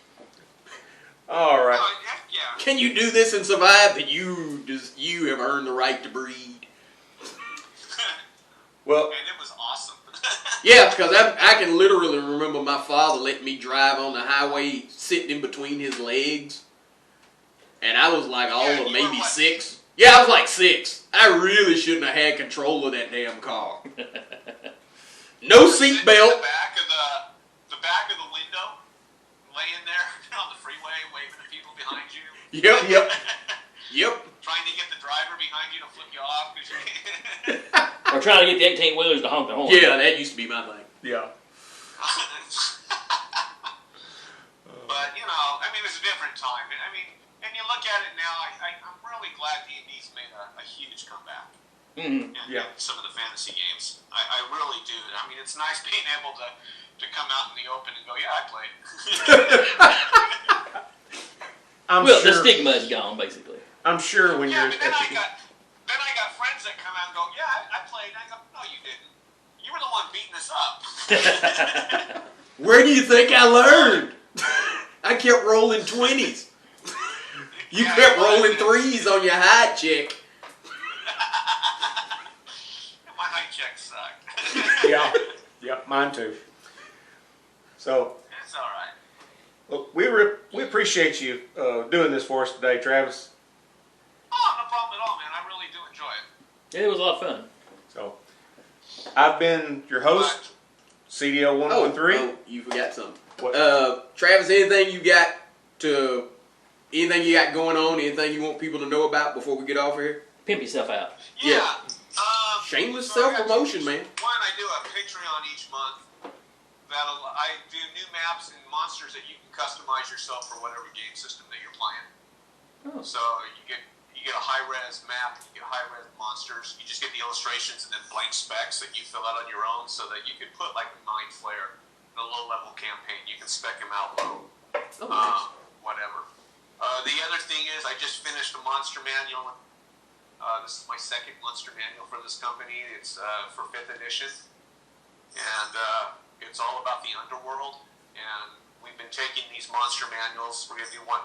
All right. Oh, heck yeah. Can you do this and survive? That you have earned the right to breed. Well, And it was awesome. Yeah, because I can literally remember my father letting me drive on the highway sitting in between his legs. And I was like all Yeah, of you maybe were what? 6. Yeah, I was like 6. I really shouldn't have had control of that damn car. No Sitting seatbelt. in the back of the window, laying there on the freeway, waving at people behind you. Yep. Yep. Trying to get the driver behind you to flip you off. Or trying to get the 18-wheelers to honk the horn. Yeah, that used to be my thing. yeah. But, it's a different time. And you look at it now, I'm really glad D&D's made a huge comeback. Mm-hmm. Yeah. In some of the fantasy games. I really do. It's nice being able to come out in the open and go, yeah, I played. The stigma is gone, basically. I'm sure when Yeah, you're but then I got friends that come out and go, yeah, I played. And I go, no, you didn't. You were the one beating us up. Where do you think I learned? I kept rolling 20s. You Yeah, kept well, rolling 3s on your high check. My height check sucked. Yeah, mine too. So, It's all right. well, we appreciate you doing this for us today, Travis. Oh, no problem at all, man. I really do enjoy it. Yeah, it was a lot of fun. So, I've been your host, CDO 113. Oh, you forgot something. What? Travis, anything you got going on? Anything you want people to know about before we get off here? Pimp yourself out. Yeah. Shameless So I got self-promotion, man. One, I do a Patreon each month. I do new maps and monsters that you can customize yourself for whatever game system that you're playing. Oh. So you get a high-res map, you get high-res monsters. You just get the illustrations and then blank specs that you fill out on your own, so that you can put like a Mind Flayer in a low-level campaign. You can spec them out low. Oh, nice. Whatever. The other thing is, I just finished a monster manual. This is my second monster manual for this company. It's for 5th edition, and it's all about the underworld. And we've been taking these monster manuals. We're gonna do one.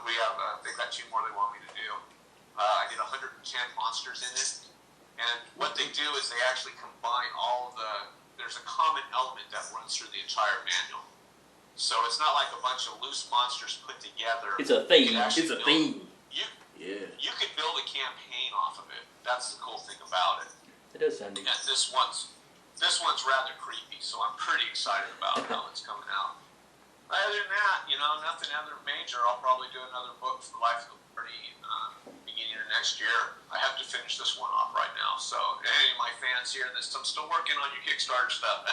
They've got 2 more they want me to do. I did 110 monsters in it, and what they do is they actually combine there's a common element that runs through the entire manual. So it's not like a bunch of loose monsters put together. It's a theme. You can actually It's a build- theme. You could build a campaign off of it. That's the cool thing about it. It does sound neat. And this one's rather creepy, so I'm pretty excited about how it's coming out. Other than that, nothing other major. I'll probably do another book for Life of the Party beginning of next year. I have to finish this one off right now. So, any of my fans here, I'm still working on your Kickstarter stuff.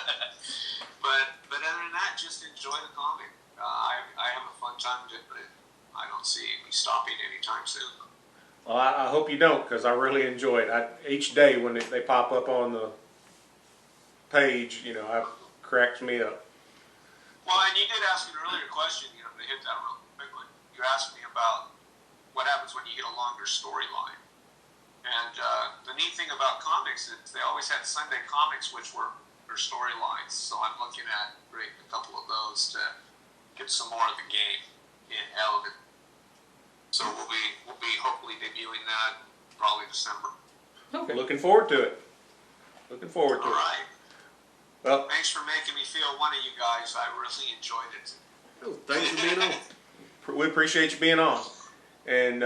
but other than that, just enjoy the comic. I have a fun time with it, but I don't see me stopping anytime soon. Well, I hope you don't, because I really enjoy it. Each day when they pop up on the page, it cracks me up. Well, and you did ask an earlier question, to hit that real quickly. You asked me about what happens when you get a longer storyline. And the neat thing about comics is they always had Sunday comics, which were storylines. So I'm looking at creating a couple of those to get some more of the game in element. So we'll be hopefully debuting that probably December. Okay. Looking forward to it. All right. Well, Thanks for making me feel one of you guys. I really enjoyed it. Oh, thanks for being on. we appreciate you being on. And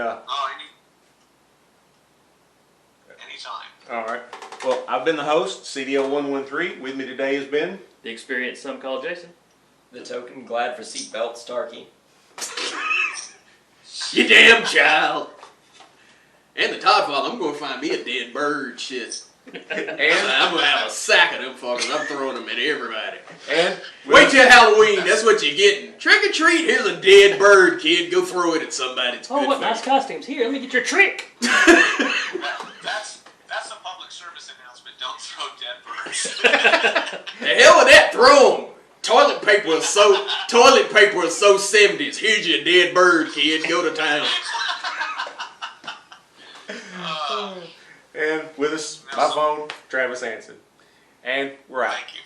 Anytime. all right. Well, I've been the host, CDO113. With me today has been The experience some call Jason. The token glad for seatbelt Starkey. You damn child. And the Todd father, I'm going to find me a dead bird shit. and I'm going to have a sack of them fuckers. I'm throwing them at everybody. and Wait till Halloween. That's what you're getting. Trick or treat. Here's a dead bird, kid. Go throw it at somebody. It's Oh, good what for nice you. costumes. Here, let me get your trick. That's a public service announcement. Don't throw dead birds. The hell with that. Throw them. Toilet paper is so 70s. Here's your dead bird, kid. Go to town. and with us by phone, Travis Hanson. And we're out. Thank you.